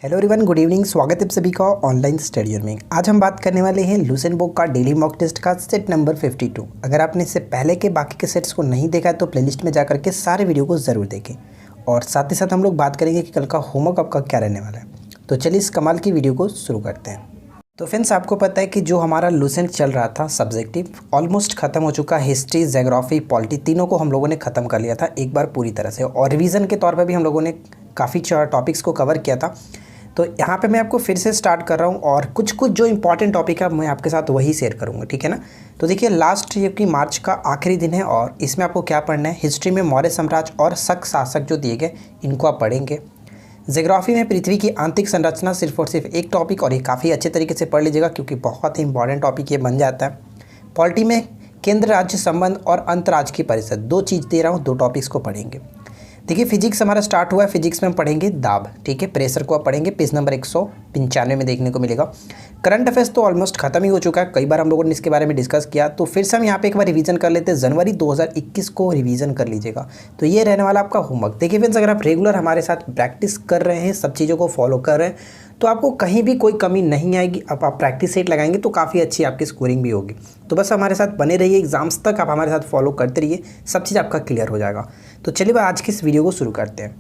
Hello everyone, good evening. स्वागत है आप सभी का ऑनलाइन स्टडी में। आज हम बात करने वाले हैं लूसेंट बुक का डेली मॉक टेस्ट का सेट नंबर 52। अगर आपने इससे पहले के बाकी के सेट्स को नहीं देखा है तो प्लेलिस्ट में जाकर के सारे वीडियो को ज़रूर देखें। और साथ ही साथ हम लोग बात करेंगे कि कल का होमवर्क आपका क्या रहने वाला है। तो चलिए इस कमाल की वीडियो को शुरू करते हैं। तो फ्रेंड्स, आपको पता है कि जो हमारा लूसेंट चल रहा था सब्जेक्टिव ऑलमोस्ट ख़त्म हो चुका। हिस्ट्री, ज्योग्राफी, पॉलिटी तीनों को हम लोगों ने ख़त्म कर लिया था एक बार पूरी तरह से। और रिवीजन के तौर पर भी हम लोगों ने काफ़ी टॉपिक्स को कवर किया था। तो यहाँ पे मैं आपको फिर से स्टार्ट कर रहा हूँ और कुछ जो इंपॉर्टेंट टॉपिक है मैं आपके साथ वही शेयर करूँगा, ठीक है ना। तो देखिए, लास्ट ये कि मार्च का आखिरी दिन है और इसमें आपको क्या पढ़ना है। हिस्ट्री में मौर्य साम्राज्य और शक शासक जो दिए गए इनको आप पढ़ेंगे। ज्योग्राफी में पृथ्वी की आंतरिक संरचना सिर्फ और सिर्फ एक टॉपिक, और ये काफ़ी अच्छे तरीके से पढ़ लीजिएगा क्योंकि बहुत ही इंपॉर्टेंट टॉपिक ये बन जाता है। पॉलिटी में केंद्र राज्य संबंध और अंतर्राज्य की परिषद, दो चीज़ दे रहा हूँ, दो टॉपिक्स को पढ़ेंगे। देखिए, फिजिक्स हमारा स्टार्ट हुआ है। फिजिक्स में हम पढ़ेंगे दाब, ठीक है। प्रेशर को आप पढ़ेंगे, पेज नंबर 195 में देखने को मिलेगा। करंट अफेयर्स तो ऑलमोस्ट खत्म ही हो चुका है, कई बार हम लोगों ने इसके बारे में डिस्कस किया। तो फिर से हम यहाँ पे एक बार रिवीजन कर लेते हैं। जनवरी 2021 को रिवीजन कर लीजिएगा। तो ये रहने वाला आपका होमवर्क। देखिए फ्रेंड्स, अगर आप रेगुलर हमारे साथ प्रैक्टिस कर रहे हैं, सब चीज़ों को फॉलो कर रहे हैं, तो आपको कहीं भी कोई कमी नहीं आएगी। अब आप प्रैक्टिस सेट लगाएंगे तो काफ़ी अच्छी आपकी स्कोरिंग भी होगी। तो बस हमारे साथ बने रहिए, एग्जाम्स तक आप हमारे साथ फॉलो करते रहिए, सब चीज़ आपका क्लियर हो जाएगा। तो चलिए आज की इस वीडियो को शुरू करते हैं।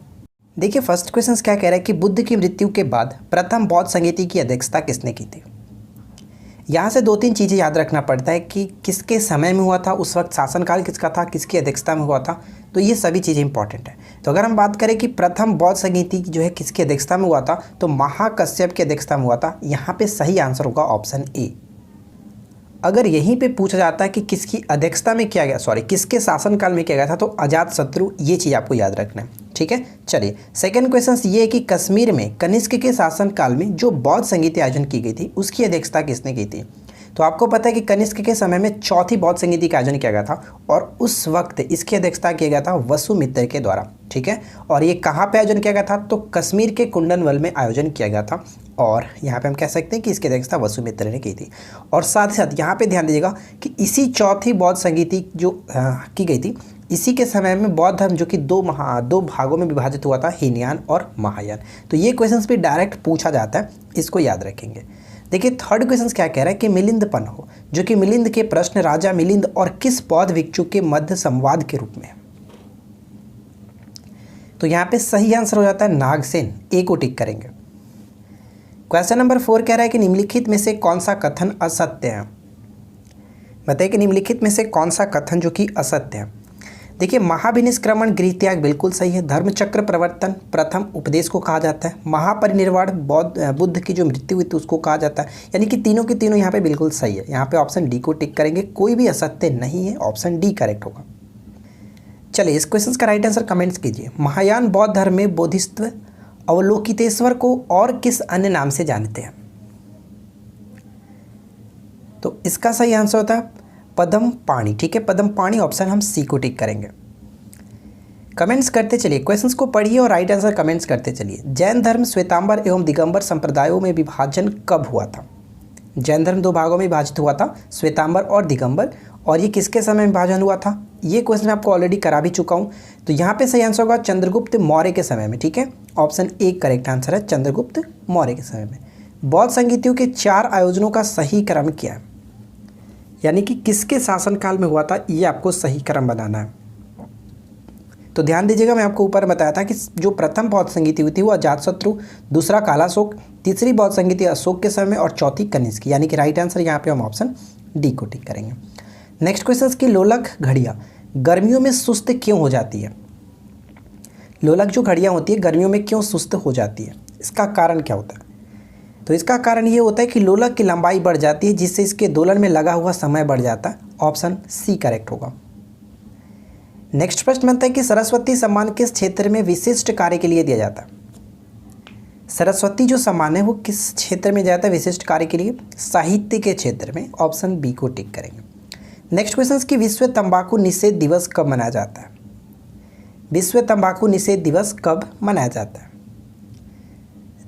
देखिए, फर्स्ट क्वेश्चन क्या कह रहा है कि बुद्ध की मृत्यु के बाद प्रथम बौद्ध संहिता की अध्यक्षता किसने की थी। यहाँ से दो तीन चीज़ें याद रखना पड़ता है कि किसके समय में हुआ था, उस वक्त शासनकाल किसका था, किसकी अध्यक्षता में हुआ था। तो ये सभी चीज़ें इंपॉर्टेंट है। तो अगर हम बात करें कि प्रथम बौद्ध संहिता जो है किसकी अध्यक्षता में हुआ था, तो महाकश्यप की अध्यक्षता में हुआ था। यहाँ पे सही आंसर होगा ऑप्शन ए। अगर यहीं पे पूछा जाता है कि किसकी अध्यक्षता में किया गया, किसके शासनकाल में किया गया था, तो अजातशत्रु, ये चीज़ आपको याद रखना है, ठीक है। चलिए सेकंड क्वेश्चन ये है कि कश्मीर में कनिष्क के शासनकाल में जो बौद्ध संहिता आयोजन की गई थी उसकी अध्यक्षता किसने की थी। तो आपको पता है कि कनिष्क के समय में चौथी बौद्ध संहिता का आयोजन किया गया था और उस वक्त इसकी अध्यक्षता किया गया था वसुमित्र के द्वारा, ठीक है। और ये कहाँ पे आयोजन किया गया था, तो कश्मीर के कुंडनवल में आयोजन किया गया था। और यहाँ पे हम कह सकते हैं कि इसकी अध्यक्षता वसुमित्र ने की थी। और साथ ही साथ यहाँ पे ध्यान दीजिएगा कि इसी चौथी बौद्ध संहिता जो की गई थी, इसी के समय में बौद्ध धर्म जो कि दो भागों में विभाजित हुआ था, हीनयान और महायान। तो ये क्वेश्चन भी डायरेक्ट पूछा जाता है, इसको याद रखेंगे। देखिए थर्ड क्वेश्चन क्या कह रहा है कि मिलिंदपन हो, जो कि मिलिंद के प्रश्न राजा मिलिंद और किस बौद्ध भिक्षु के मध्य संवाद के रूप में। तो यहाँ पे सही आंसर हो जाता है नागसेन, ए को टिक करेंगे। क्वेश्चन नंबर 4 कह रहा है कि निम्नलिखित में से कौन सा कथन असत्य है। बताइए कि निम्नलिखित में से कौन सा कथन जो कि असत्य है। देखिए, महाविनिष्क्रमण गृह त्याग बिल्कुल सही है। धर्मचक्र प्रवर्तन प्रथम उपदेश को कहा जाता है। महापरिनिर्वाण बुद्ध की जो मृत्यु हुई थी उसको कहा जाता है। यानी कि तीनों की तीनों यहाँ पे बिल्कुल सही है। यहाँ पे ऑप्शन डी को टिक करेंगे, कोई भी असत्य नहीं है, ऑप्शन डी करेक्ट होगा। चलिए इस क्वेश्चन का राइट आंसर कमेंट्स कीजिए। महायान बौद्ध धर्म में बोधिसत्व अवलोकितेश्वर को और किस अन्य नाम से जानते हैं। तो इसका सही आंसर होता है पद्म पाणि, ठीक है। पद्म पाणि, ऑप्शन हम सी को टिक करेंगे। कमेंट्स करते चलिए, क्वेश्चंस को पढ़िए और राइट आंसर कमेंट्स करते चलिए। जैन धर्म श्वेतांबर एवं दिगंबर संप्रदायों में विभाजन कब हुआ था। जैन धर्म दो भागों में विभाजित हुआ था, श्वेतांबर और दिगंबर। और ये किसके समय में विभाजन हुआ था, ये क्वेश्चन मैं आपको ऑलरेडी करा भी चुका हूँ। तो यहाँ पे सही आंसर होगा चंद्रगुप्त मौर्य के समय में, ठीक है। ऑप्शन ए करेक्ट आंसर है, चंद्रगुप्त मौर्य के समय में। बौद्ध संहिताओं के 4 आयोजनों का सही क्रम क्या है, यानी कि किसके शासनकाल में हुआ था, ये आपको सही क्रम बनाना है। तो ध्यान दीजिएगा, मैं आपको ऊपर बताया था कि जो प्रथम बौद्ध संहिता हुई थी वो अजातशत्रु, दूसरा कालाशोक, तीसरी बौद्ध संहिता अशोक के समय में और चौथी कनिष्क, यानी कि राइट आंसर यहाँ पे हम ऑप्शन डी को टिक करेंगे। नेक्स्ट क्वेश्चन की लोलक घड़ियाँ गर्मियों में सुस्त क्यों हो जाती है। लोलक जो घड़ियाँ होती है गर्मियों में क्यों सुस्त हो जाती है, इसका कारण क्या होता है। तो इसका कारण ये होता है कि लोलक की लंबाई बढ़ जाती है जिससे इसके दोलन में लगा हुआ समय बढ़ जाता है, ऑप्शन सी करेक्ट होगा। नेक्स्ट प्रश्न बनता है कि सरस्वती सम्मान किस क्षेत्र में विशिष्ट कार्य के लिए दिया जाता है। सरस्वती जो सम्मान है वो किस क्षेत्र में जाता है विशिष्ट कार्य के लिए, साहित्य के क्षेत्र में, ऑप्शन बी को टिक करेंगे। नेक्स्ट क्वेश्चन की विश्व तंबाकू निषेध दिवस कब मनाया जाता है। विश्व तंबाकू निषेध दिवस कब मनाया जाता है,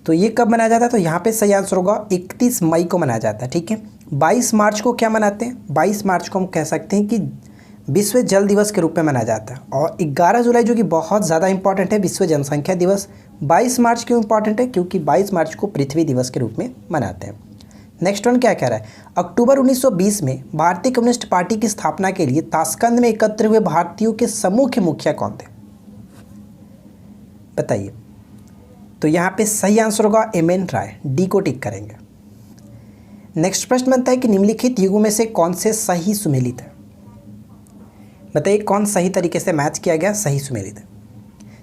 तो ये कब मनाया जाता है, तो यहाँ पे सही आंसर होगा 31 मई को मनाया जाता है, ठीक है। 22 मार्च को क्या मनाते हैं, 22 मार्च को हम कह सकते हैं कि विश्व जल दिवस के रूप में मनाया जाता है। और 11 जुलाई जो कि बहुत ज़्यादा इंपॉर्टेंट है, विश्व जनसंख्या दिवस 22 मार्च क्यों इंपॉर्टेंट है? क्योंकि 22 मार्च को पृथ्वी दिवस के रूप में मनाते हैं। नेक्स्ट वन क्या कह रहा है? अक्टूबर 1920 में भारतीय कम्युनिस्ट पार्टी की स्थापना के लिए ताशकंद में एकत्र हुए भारतीयों के समूह के मुखिया कौन थे? बताइए। तो यहाँ पे सही आंसर होगा एम.एन. राय, डी को टिक करेंगे। नेक्स्ट प्रश्न बनता है कि निम्नलिखित युगों में से कौन से सही सुमेलित है? बताइए कौन सही तरीके से मैच किया गया, सही सुमेलित है।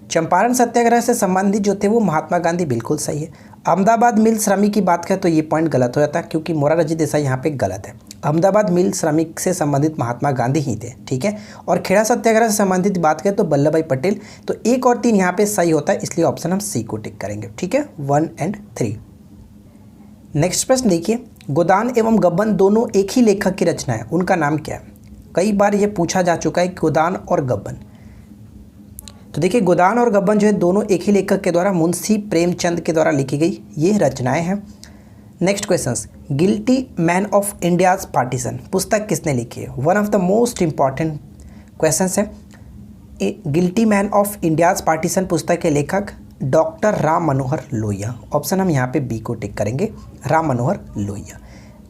चंपारण सत्याग्रह से संबंधित जो थे वो महात्मा गांधी, बिल्कुल सही है। अहमदाबाद मिल श्रमिक की बात करें तो ये पॉइंट गलत हो जाता है, क्योंकि मोरारजी देसाई यहाँ पे गलत है। अहमदाबाद मिल श्रमिक से संबंधित महात्मा गांधी ही थे, ठीक है। और खेड़ा सत्याग्रह से संबंधित बात करें तो वल्लभ भाई पटेल। तो 1 और 3 यहाँ पे सही होता है, इसलिए ऑप्शन हम सी को टिक करेंगे, ठीक है, 1 और 3। नेक्स्ट प्रश्न देखिए, गोदान एवं गबन दोनों एक ही लेखक की रचना है, उनका नाम क्या है? कई बार ये पूछा जा चुका है, गोदान और गबन। तो देखिए गोदान और गबन जो है दोनों एक ही लेखक के द्वारा, मुंशी प्रेमचंद के द्वारा लिखी गई ये रचनाएं हैं। Next questions, guilty man of India's partition पुस्तक किसने लिखी है? One of the most important questions है। Guilty man of India's partition पुस्तक के लेखक डॉक्टर राम मनोहर लोहिया। ऑप्शन हम यहाँ पे बी को टिक करेंगे, राम मनोहर लोहिया।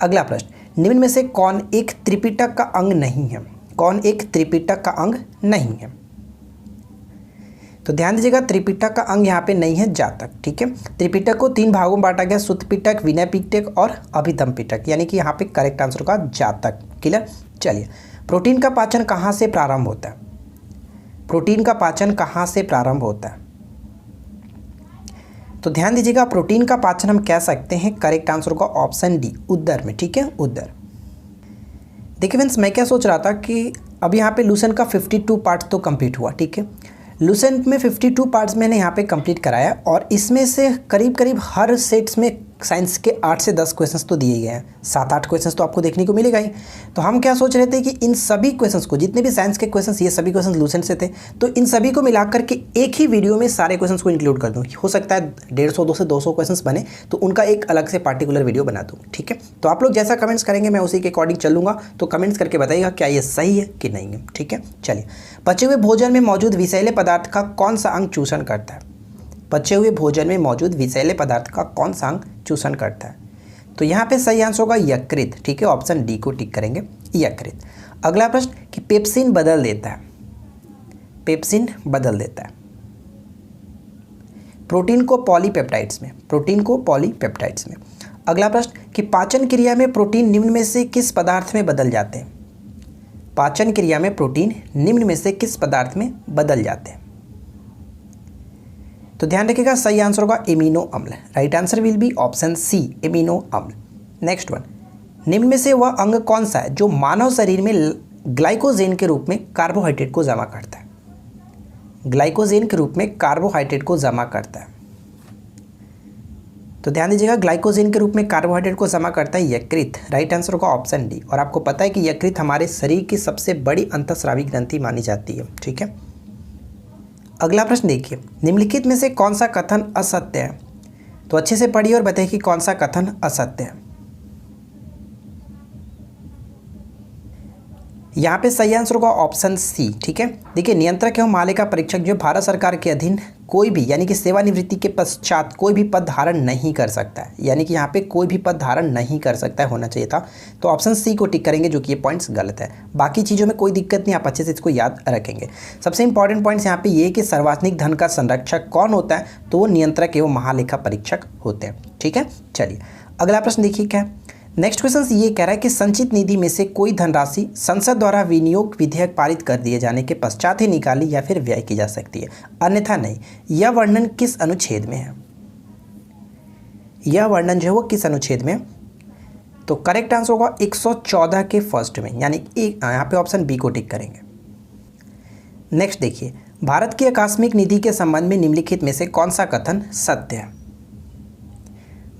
अगला प्रश्न, निम्न में से कौन एक त्रिपिटक का अंग नहीं है? कौन एक त्रिपिटक का अंग नहीं है? तो ध्यान दीजिएगा, त्रिपिटक का अंग यहाँ पे नहीं है जातक, ठीक है। त्रिपिटक को 3 भागों में बांटा गया, सुत्त पिटक, विनय पिटक और अभिधम पिटक, यानी कि यहाँ पे करेक्ट आंसर होगा जातक। क्लियर। चलिए, प्रोटीन का पाचन कहाँ से प्रारंभ होता है? प्रोटीन का पाचन कहाँ से प्रारंभ होता है? तो ध्यान दीजिएगा, प्रोटीन का पाचन हम कह सकते हैं, करेक्ट आंसर होगा ऑप्शन डी, उदर में, ठीक है, उदर। देखिए फ्रेंड्स, मैं क्या सोच रहा था कि अब यहाँ पे लूसेंट का 52 पार्ट तो कंप्लीट हुआ, ठीक है। लूसेंट में 52 पार्ट्स मैंने यहाँ पे कंप्लीट कराया, और इसमें से करीब करीब हर सेट्स में साइंस के 8 से 10 क्वेश्चंस तो दिए गए हैं, 7-8 क्वेश्चंस तो आपको देखने को मिलेगा ही। तो हम क्या सोच रहे थे कि इन सभी क्वेश्चंस को, जितने भी साइंस के क्वेश्चंस, ये सभी क्वेश्चंस लूसेंट से थे, तो इन सभी को मिलाकर के एक ही वीडियो में सारे क्वेश्चंस को इंक्लूड कर दूँ। हो सकता है 150 से 200 क्वेश्चंस बने, तो उनका एक अलग से पार्टिकुलर वीडियो बना दूँ, ठीक है। तो आप लोग जैसा कमेंट्स करेंगे मैं उसी के अकॉर्डिंग चलूँगा, तो कमेंट्स करके बताइएगा क्या ये सही है कि नहीं है, ठीक है। चलिए, पचे हुए भोजन में मौजूद विषैले पदार्थ का कौन सा अंग चूषण करता है? पचे हुए भोजन में मौजूद विषैले पदार्थ का कौन सा अंग चूषण करता है? तो यहाँ पे सही आंसर होगा यकृत, ठीक है, ऑप्शन डी को टिक करेंगे, यकृत। अगला प्रश्न कि पेप्सिन बदल देता है, पेप्सिन बदल देता है प्रोटीन को पॉलीपेप्टाइड्स में, प्रोटीन को पॉलीपेप्टाइड्स में। अगला प्रश्न कि पाचन क्रिया में प्रोटीन निम्न में से किस पदार्थ में बदल जाते हैं? पाचन क्रिया में प्रोटीन निम्न में से किस पदार्थ में बदल जाते हैं? तो ध्यान रखिएगा, सही आंसर होगा एमिनो अम्ल। Right answer will be option C, amino अम्ल। नेक्स्ट वन, निम्न में से वह अंग कौन सा है जो मानव शरीर में ग्लाइकोजेन के रूप में कार्बोहाइड्रेट को जमा करता है? ग्लाइकोजेन के रूप में कार्बोहाइड्रेट को जमा करता है। तो ध्यान दीजिएगा, ग्लाइकोजेन के रूप में कार्बोहाइड्रेट को जमा करता है यकृत। राइट आंसर होगा ऑप्शन डी। और आपको पता है कि यकृत हमारे शरीर की सबसे बड़ी अंतःस्रावी ग्रंथि मानी जाती है, ठीक है। अगला प्रश्न देखिए, निम्नलिखित में से कौन सा कथन असत्य है? तो अच्छे से पढ़िए और बताइए कि कौन सा कथन असत्य है। यहाँ पे सही आंसर होगा ऑप्शन सी, ठीक है। देखिए, नियंत्रक एवं मालिका परीक्षक जो भारत सरकार के अधीन कोई भी, यानी कि सेवानिवृत्ति के पश्चात कोई भी पद धारण नहीं कर सकता है, यानी कि यहाँ पे कोई भी पद धारण नहीं कर सकता है, होना चाहिए था। तो ऑप्शन सी को टिक करेंगे, जो कि ये पॉइंट्स गलत है। बाकी चीज़ों में कोई दिक्कत नहीं, आप अच्छे से इसको याद रखेंगे। सबसे इंपॉर्टेंट पॉइंट्स यहाँ पे ये कि सार्वजनिक धन का संरक्षक कौन होता है? तो वो नियंत्रक एवं महालेखा परीक्षक होते हैं, ठीक है। चलिए, अगला प्रश्न देखिए क्या है। नेक्स्ट क्वेश्चन ये कह रहा है कि संचित निधि में से कोई धनराशि संसद द्वारा विनियोग विधेयक पारित कर दिए जाने के पश्चात ही निकाली या फिर व्यय की जा सकती है, अन्यथा नहीं। यह वर्णन किस अनुच्छेद में है? यह वर्णन जो है वो किस अनुच्छेद में? तो करेक्ट आंसर होगा 114 के फर्स्ट में, यानी यहाँ पे ऑप्शन बी को टिक करेंगे। नेक्स्ट देखिए, भारत की आकस्मिक निधि के संबंध में निम्नलिखित में से कौन सा कथन सत्य है?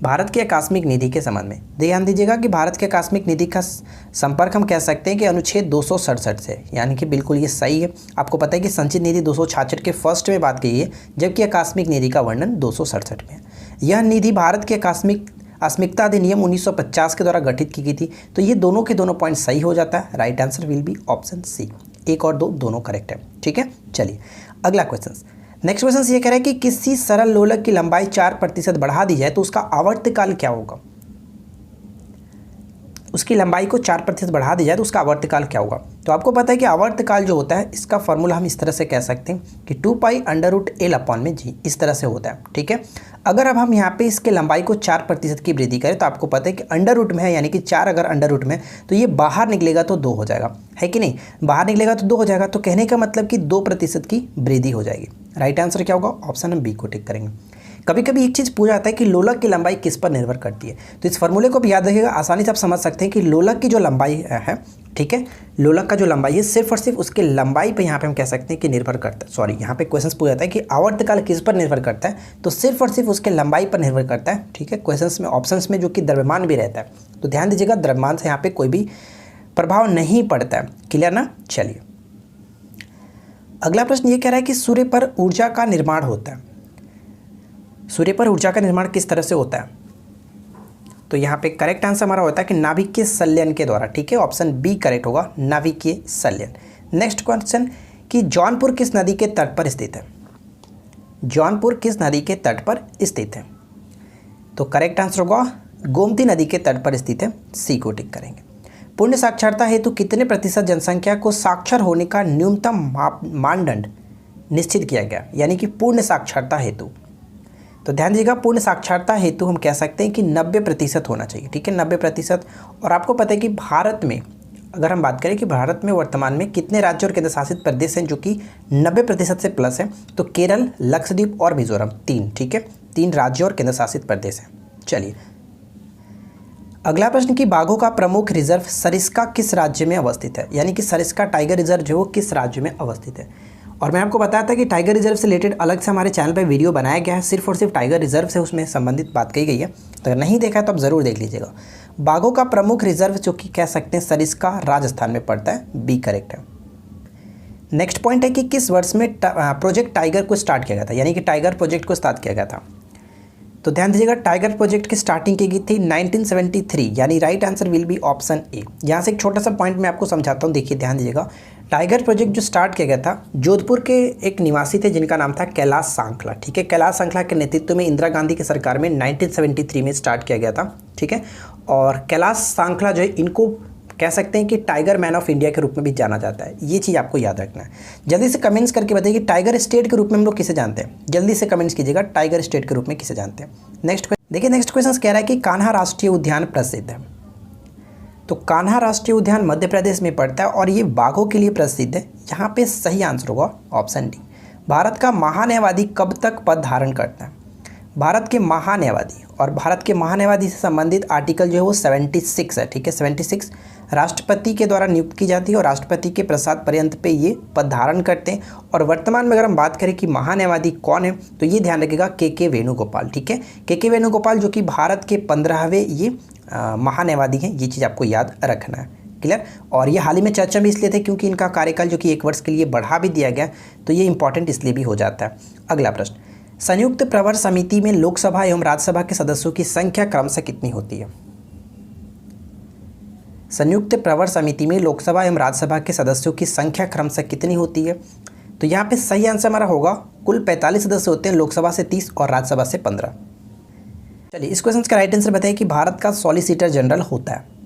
भारत की आकस्मिक निधि के संबंध में ध्यान दीजिएगा कि भारत की आकस्मिक निधि का संपर्क हम कह सकते हैं कि अनुच्छेद 267 से, यानी कि बिल्कुल ये सही है। आपको पता है कि संचित निधि 266 के फर्स्ट में बात की है, जबकि आकस्मिक निधि का वर्णन 267 में है। यह निधि भारत के आकस्मिकता अधिनियम 1950 के द्वारा गठित की गई थी। तो ये दोनों के दोनों पॉइंट सही हो जाता है। Right answer will be option C. 1 और 2 दोनों करेक्ट है, ठीक है। चलिए, अगला क्वेश्चन, नेक्स्ट क्वेश्चन ये कह रहा है कि किसी सरल लोलक की लंबाई 4% बढ़ा दी जाए तो उसका आवर्तकाल क्या होगा। उसकी लंबाई को 4% बढ़ा दी जाए तो उसका आवर्तकाल क्या होगा। तो आपको पता है कि आवर्तकाल जो होता है इसका फॉर्मूला हम इस तरह से कह सकते हैं कि 2π√L/g इस तरह से होता है, ठीक है। अगर अब हम यहाँ पे इसके लंबाई को 4% की वृद्धि करें तो आपको पता है कि अंडर रूट में है, यानी कि 4 अगर अंडर रूट में तो ये बाहर निकलेगा तो 2 हो जाएगा, है कि नहीं। बाहर निकलेगा तो 2 हो जाएगा, तो कहने का मतलब कि 2% की वृद्धि हो जाएगी। राइट आंसर क्या होगा, ऑप्शन हम बी को टिक करेंगे। कभी कभी एक चीज़ पूछा जाता है कि लोलक की लंबाई किस पर निर्भर करती है, तो इस फॉर्मूले को भी याद रखिएगा। आसानी से आप समझ सकते हैं कि लोलक की जो लंबाई है, ठीक है, लोलक का जो लंबाई है सिर्फ और सिर्फ उसके लंबाई पे यहाँ पे हम कह सकते हैं कि निर्भर करता है। सॉरी, यहाँ पे क्वेश्चन पूछा जाता है कि आवर्तकाल किस पर निर्भर करता है, तो सिर्फ और सिर्फ उसके लंबाई पर निर्भर करता है, ठीक है। क्वेश्चन में ऑप्शंस में जो कि द्रव्यमान भी रहता है, तो ध्यान दीजिएगा द्रव्यमान से यहाँ पे कोई भी प्रभाव नहीं पड़ता है। क्लियर ना। चलिए अगला प्रश्न ये कह रहा है कि सूर्य पर ऊर्जा का निर्माण होता है। सूर्य पर ऊर्जा का निर्माण किस तरह से होता है, तो यहाँ पे करेक्ट आंसर हमारा होता है कि नाभिकीय संलयन के द्वारा, ठीक है। ऑप्शन बी करेक्ट होगा, नाभिकीय संलयन। नेक्स्ट क्वेश्चन कि जौनपुर किस नदी के तट पर स्थित है। जौनपुर किस नदी के तट पर स्थित है, तो करेक्ट आंसर होगा गोमती नदी के तट पर स्थित है, सी को टिक करेंगे। पूर्ण साक्षरता हेतु कितने प्रतिशत जनसंख्या को साक्षर होने का न्यूनतम मानदंड निश्चित किया गया, यानी कि पूर्ण साक्षरता हेतु। तो ध्यान दीजिएगा पूर्ण साक्षरता हेतु हम कह सकते हैं कि 90% होना चाहिए, ठीक है, 90%। और आपको पता है कि भारत में अगर हम बात करें कि भारत में वर्तमान में कितने राज्य और केंद्र शासित प्रदेश हैं जो कि 90% से प्लस है, तो केरल, लक्षद्वीप और मिजोरम, 3, ठीक है, 3 राज्य और केंद्र शासित प्रदेश हैं। चलिए अगला प्रश्न कि बाघों का प्रमुख रिजर्व सरिस्का किस राज्य में अवस्थित है, यानी कि सरिस्का टाइगर रिजर्व जो किस राज्य में अवस्थित है। और मैं आपको बताया था कि टाइगर रिजर्व से रिलेटेड अलग से हमारे चैनल पर वीडियो बनाया गया है, सिर्फ और सिर्फ टाइगर रिजर्व से उसमें संबंधित बात कही गई है, तो अगर नहीं देखा है तो आप ज़रूर देख लीजिएगा। बाघों का प्रमुख रिजर्व जो कि कह सकते हैं सरिस्का राजस्थान में पड़ता है, बी करेक्ट है। नेक्स्ट पॉइंट है कि किस वर्ष में प्रोजेक्ट टाइगर को स्टार्ट किया गया था, यानी कि टाइगर प्रोजेक्ट को स्टार्ट किया गया था। तो ध्यान दीजिएगा टाइगर प्रोजेक्ट की स्टार्टिंग की गई थी 1973, यानी right answer will be option A. यहाँ से एक छोटा सा पॉइंट मैं आपको समझाता हूँ, देखिए ध्यान दीजिएगा। टाइगर प्रोजेक्ट जो स्टार्ट किया गया था, जोधपुर के एक निवासी थे जिनका नाम था कैलाश सांखला, ठीक है। कैलाश सांखला के नेतृत्व में इंदिरा गांधी की सरकार में 1973 में स्टार्ट किया गया था, ठीक है। और कैलाश सांखला जो है इनको कह सकते हैं कि टाइगर मैन ऑफ इंडिया के रूप में भी जाना जाता है, ये चीज़ आपको याद रखना है। जल्दी से कमेंट्स करके बताइए कि टाइगर स्टेट के रूप में हम लोग किसे जानते हैं, जल्दी से कमेंट्स कीजिएगा टाइगर स्टेट के रूप में किसे जानते हैं। नेक्स्ट देखिए, नेक्स्ट क्वेश्चन कह रहा है कि कान्हा राष्ट्रीय उद्यान प्रसिद्ध है। तो कान्हा राष्ट्रीय उद्यान मध्य प्रदेश में पड़ता है और ये बाघों के लिए प्रसिद्ध है। यहाँ पे सही आंसर होगा ऑप्शन डी। भारत का महान्यायवादी कब तक पद धारण करता है। भारत के महान्यायवादी, और भारत के महान्यायवादी से संबंधित आर्टिकल जो है वो 76 है, ठीक है, 76 राष्ट्रपति के द्वारा नियुक्त की जाती है और राष्ट्रपति के प्रसाद पर्यंत पे ये पद धारण करते हैं। और वर्तमान में अगर हम बात करें कि महान्यायवादी कौन है, तो ये ध्यान रखिएगा के वेणुगोपाल, ठीक है, के वेणुगोपाल जो कि भारत के 15वें ये महान्यायवादी हैं, ये चीज़ आपको याद रखना है। क्लियर। और ये हाल ही में चर्चा भी इसलिए थे क्योंकि इनका कार्यकाल जो कि 1 वर्ष के लिए बढ़ा भी दिया गया, तो ये इंपॉर्टेंट इसलिए भी हो जाता है। अगला प्रश्न, संयुक्त प्रवर समिति में लोकसभा एवं राज्यसभा के सदस्यों की संख्या क्रमशः कितनी होती है। संयुक्त प्रवर समिति में लोकसभा एवं राज्यसभा के सदस्यों की संख्या क्रमशः कितनी होती है, तो यहाँ पे सही आंसर हमारा होगा कुल 45 सदस्य होते हैं, लोकसभा से 30 और राज्यसभा से 15। चलिए इस क्वेश्चन का राइट आंसर बताइए कि भारत का सॉलिसिटर जनरल होता है।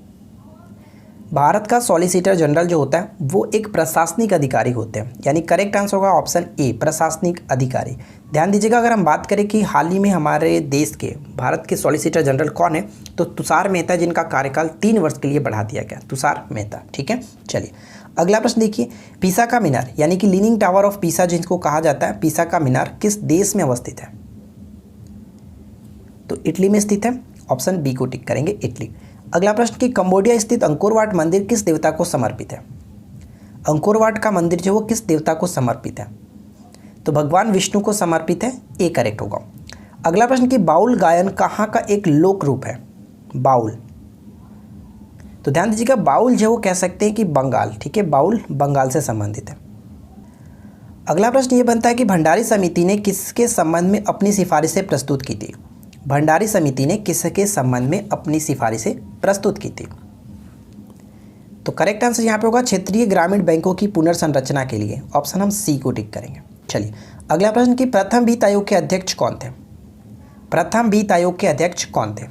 भारत का सॉलिसिटर जनरल जो होता है वो एक प्रशासनिक अधिकारी होते हैं, यानी करेक्ट आंसर होगा ऑप्शन ए, प्रशासनिक अधिकारी। ध्यान दीजिएगा अगर हम बात करें कि हाल ही में हमारे देश के भारत के सॉलिसिटर जनरल कौन है, तो तुषार मेहता, जिनका कार्यकाल 3 वर्ष के लिए बढ़ा दिया गया, तुषार मेहता, ठीक है। चलिए अगला प्रश्न देखिए, पीसा का मीनार यानी कि लीनिंग टावर ऑफ पीसा जिसको कहा जाता है, पीसा का मीनार किस देश में अवस्थित है, तो इटली में स्थित है, ऑप्शन बी को टिक करेंगे, इटली। अगला प्रश्न कि कंबोडिया स्थित अंकोर वाट मंदिर किस देवता को समर्पित है। अंकोर वाट का मंदिर जो वो किस देवता को समर्पित है, तो भगवान विष्णु को समर्पित है, ए करेक्ट होगा। अगला प्रश्न कि बाउल गायन कहाँ का एक लोक रूप है, बाउल, तो ध्यान दीजिएगा बाउल जो वो कह सकते हैं कि बंगाल, ठीक है, बाउल बंगाल से संबंधित है। अगला प्रश्न ये बनता है कि भंडारी समिति ने किसके संबंध में अपनी सिफारिशें प्रस्तुत की थी। भंडारी समिति ने किसके संबंध में अपनी सिफारिशें प्रस्तुत की थी, तो करेक्ट आंसर यहाँ पे होगा क्षेत्रीय ग्रामीण बैंकों की पुनर्संरचना के लिए, ऑप्शन हम सी को टिक करेंगे। चलिए अगला प्रश्न कि प्रथम वित्त आयोग के अध्यक्ष कौन थे? प्रथम वित्त आयोग के अध्यक्ष कौन थे?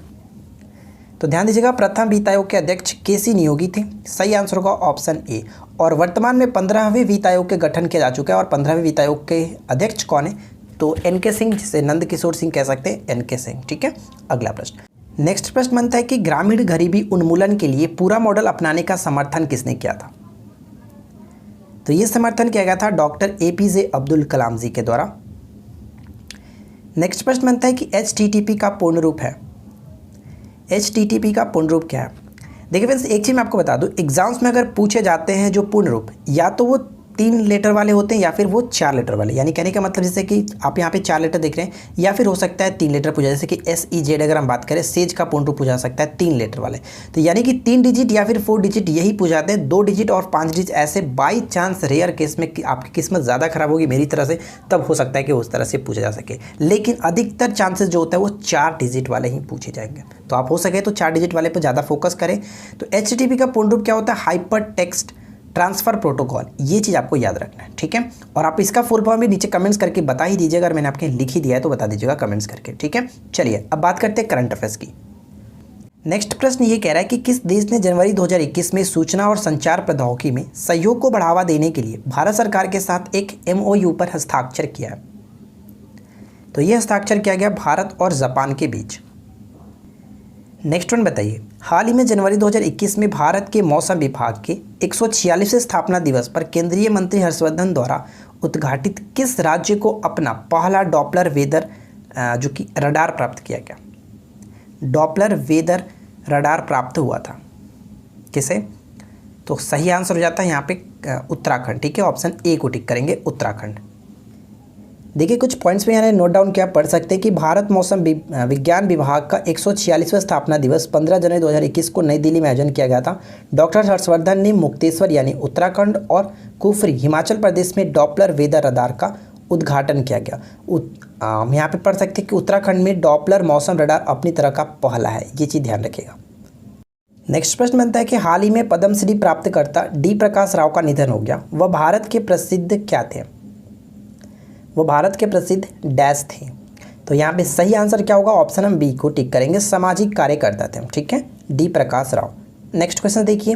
तो ध्यान दीजिएगा, प्रथम वित्त आयोग के अध्यक्ष केसी नियोगी थे। सही आंसर होगा ऑप्शन ए। और वर्तमान में 15वें वित्त आयोग के गठन किया जा चुका है। और 15वें वित्त आयोग के अध्यक्ष कौन है? तो एन.के. सिंह, जिसे नंद किशोर सिंह कह सकते हैं, एन.के. सिंह। ठीक है, अगला प्रश्न। नेक्स्ट प्रश्न बनता है कि ग्रामीण गरीबी उन्मूलन के लिए पूरा मॉडल अपनाने का समर्थन किसने किया था? तो ये समर्थन किया गया था डॉक्टर APJ अब्दुल कलाम जी के द्वारा। नेक्स्ट प्रश्न बनता है कि HTTP का पूर्ण रूप है। HTTP का पूर्ण रूप क्या है? देखिए फ्रेंड्स, एक चीज़ मैं आपको बता दूं, एग्जाम्स में अगर पूछे जाते हैं जो पूर्ण रूप, या तो वो 3 लेटर वाले होते हैं या फिर वो 4 लेटर वाले। यानी कहने का मतलब जैसे कि आप यहाँ पे 4 लेटर देख रहे हैं, या फिर हो सकता है 3 लेटर पूछा, जैसे कि SEZ अगर हम बात करें, सेज का पूर्ण रूप पूछा सकता है 3 लेटर वाले। तो यानी कि 3 डिजिट या फिर 4 डिजिट यही पूछ जाते हैं। 2 डिजिट और 5 डिजिट ऐसे बाई चांस रेयर केस में कि आपकी किस्मत ज़्यादा खराब होगी मेरी तरह से, तब हो सकता है कि उस तरह से पूछा जा सके। लेकिन अधिकतर चांसेस जो होता है वो 4 डिजिट वाले ही पूछे जाएंगे। तो आप हो सके तो 4 डिजिट वाले पर ज़्यादा फोकस करें। तो HTTP का पूर्ण रूप क्या होता है? Hyper text transfer protocol. ये चीज़ आपको याद रखना है, ठीक है। और आप इसका फुल फॉर्म भी नीचे कमेंट्स करके बता ही दीजिएगा। अगर मैंने आपके लिख ही दिया है तो बता दीजिएगा कमेंट्स करके, ठीक है। चलिए अब बात करते हैं करंट अफेयर्स की। नेक्स्ट प्रश्न ये कह रहा है कि किस देश ने जनवरी 2021 में सूचना और संचार प्रौद्योगिकी में सहयोग को बढ़ावा देने के लिए भारत सरकार के साथ एक MOU पर हस्ताक्षर किया है? तो ये हस्ताक्षर किया गया भारत और जापान के बीच। नेक्स्ट वन बताइए, हाल ही में जनवरी 2021 में भारत के मौसम विभाग के 146वें स्थापना दिवस पर केंद्रीय मंत्री हर्षवर्धन द्वारा उद्घाटित किस राज्य को अपना पहला डॉपलर वेदर जो कि रडार प्राप्त किया गया? डॉपलर वेदर रडार प्राप्त हुआ था किसे? तो सही आंसर हो जाता है यहाँ पे उत्तराखंड, ठीक है। ऑप्शन ए को टिक करेंगे, उत्तराखंड। देखिए कुछ पॉइंट्स में यहाँ नोट डाउन क्या पढ़ सकते हैं कि भारत मौसम विज्ञान विभाग का 146वां स्थापना दिवस 15 जनवरी 2021 को नई दिल्ली में आयोजन किया गया था। डॉक्टर हर्षवर्धन ने मुक्तेश्वर यानी उत्तराखंड और कुफरी हिमाचल प्रदेश में डॉपलर वेदर रडार का उद्घाटन किया गया। हम यहाँ पे पढ़ सकते हैं कि उत्तराखंड में डॉपलर मौसम रडार अपनी तरह का पहला है, ये चीज़ ध्यान रखिएगा। नेक्स्ट प्रश्न बनता है कि हाल ही में पद्मश्री प्राप्तकर्ता डी प्रकाश राव का निधन हो गया। वह भारत के प्रसिद्ध क्या थे? वो भारत के प्रसिद्ध डैश थे। तो यहाँ पे सही आंसर क्या होगा? ऑप्शन हम बी को टिक करेंगे, सामाजिक कार्यकर्ता थे, ठीक है, D Prakash Rao. Next question देखिए,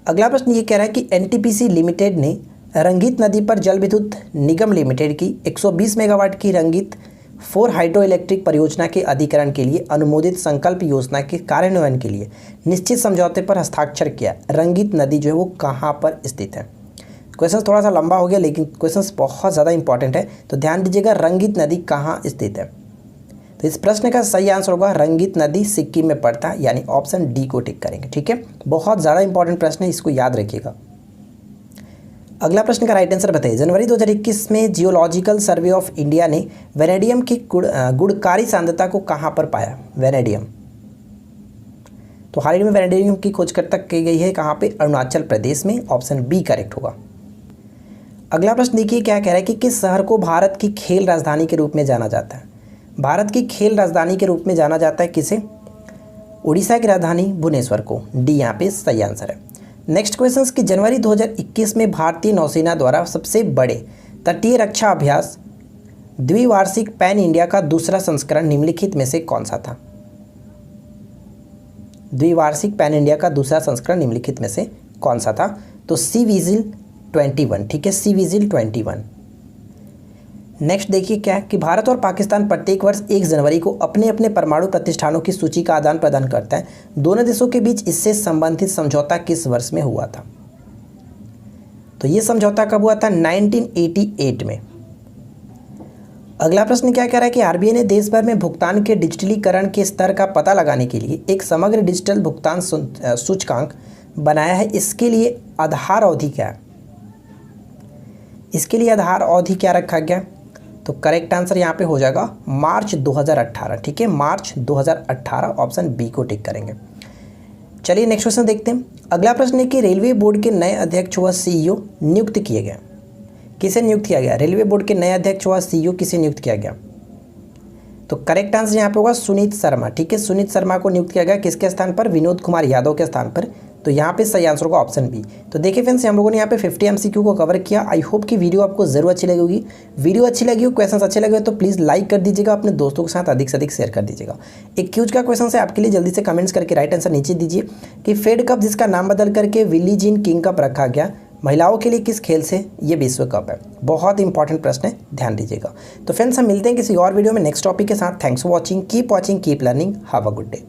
अगला प्रश्न ये कह रहा है कि NTPC लिमिटेड ने रंगीत नदी पर जल विद्युत निगम लिमिटेड की 120 मेगावाट की रंगीत 4 हाइड्रो इलेक्ट्रिक परियोजना के अधिग्रहण के लिए अनुमोदित संकल्प योजना के कार्यान्वयन के लिए निश्चित समझौते पर हस्ताक्षर किया। रंगीत नदी जो है वो कहाँ पर स्थित है? क्वेश्चन थोड़ा सा लंबा हो गया लेकिन क्वेश्चन बहुत ज़्यादा इंपॉर्टेंट है, तो ध्यान दीजिएगा। रंगीत नदी कहाँ स्थित है? तो इस प्रश्न का सही आंसर होगा रंगीत नदी सिक्किम में पड़ता है, यानी ऑप्शन डी को टिक करेंगे, ठीक है। बहुत ज़्यादा इंपॉर्टेंट प्रश्न है, इसको याद रखिएगा। अगला प्रश्न का राइट आंसर बताइए, जनवरी 2021 में जियोलॉजिकल सर्वे ऑफ इंडिया ने वेनेडियम की गुणकारी सांद्रता को कहाँ पर पाया? वेनेडियम, तो हाल ही में वेनेडियम की खोज तक की गई है कहाँ पे? अरुणाचल प्रदेश में। ऑप्शन बी करेक्ट होगा। अगला प्रश्न देखिए क्या कह रहा है कि किस शहर को भारत की खेल राजधानी के रूप में जाना जाता है? भारत की खेल राजधानी के रूप में जाना जाता है किसे? उड़ीसा की राजधानी भुवनेश्वर को, डी यहाँ पे सही आंसर है। नेक्स्ट क्वेश्चन कि जनवरी 2021 में भारतीय नौसेना द्वारा सबसे बड़े तटीय रक्षा अभ्यास द्विवार्षिक पैन इंडिया का दूसरा संस्करण निम्नलिखित में से कौन सा था? द्विवार्षिक पैन इंडिया का दूसरा संस्करण निम्नलिखित में से कौन सा था? तो सी विजिल 21, ठीक है, सी विजिल 21। नेक्स्ट देखिए क्या है कि भारत और पाकिस्तान प्रत्येक वर्ष 1 जनवरी को अपने अपने परमाणु प्रतिष्ठानों की सूची का आदान प्रदान करता है। दोनों देशों के बीच इससे संबंधित समझौता किस वर्ष में हुआ था? तो ये समझौता कब हुआ था? 1988 में। अगला प्रश्न क्या कह रहा है कि RBI ने देश भर में भुगतान के डिजिटलीकरण के स्तर का पता लगाने के लिए एक समग्र डिजिटल भुगतान सूचकांक बनाया है। इसके लिए आधार अवधि क्या है? इसके लिए आधार अवधि क्या रखा गया? तो करेक्ट आंसर यहाँ पे हो जाएगा मार्च 2018, ठीक है, मार्च 2018। ऑप्शन बी को टिक करेंगे। चलिए नेक्स्ट क्वेश्चन देखते हैं। अगला प्रश्न है कि रेलवे बोर्ड के नए अध्यक्ष व CEO नियुक्त किए गए। किसे नियुक्त किया गया? रेलवे बोर्ड के नए अध्यक्ष व CEO किसे नियुक्त किया गया? तो करेक्ट आंसर यहाँ पे होगा सुनीत शर्मा, ठीक है, सुनीत शर्मा को नियुक्त किया गया। किसके स्थान पर? विनोद कुमार यादव के स्थान पर तो यहाँ पे सही आंसर होगा ऑप्शन बी। तो देखिए फ्रेंड्स, हम लोगों ने यहाँ पे 50 MCQ को कवर किया। आई होप कि वीडियो आपको जरूर अच्छी लगी होगी। वीडियो अच्छी लगी हो, क्वेश्चन अच्छे लगे हो तो प्लीज़ लाइक कर दीजिएगा, अपने दोस्तों के साथ अधिक से अधिक शेयर कर दीजिएगा। एक क्यूज का क्वेश्चन है आपके लिए, जल्दी से कमेंट्स करके राइट आंसर नीचे दीजिए कि फेड कप जिसका नाम बदल करके बिली जीन किंग कप रखा गया, महिलाओं के लिए किस खेल से ये विश्व कप है। बहुत इंपॉर्टेंट प्रश्न है, ध्यान दीजिएगा। तो फ्रेंड्स, हम मिलते हैं किसी और वीडियो में नेक्स्ट टॉपिक के साथ। Thanks for watching, keep learning, have a good day.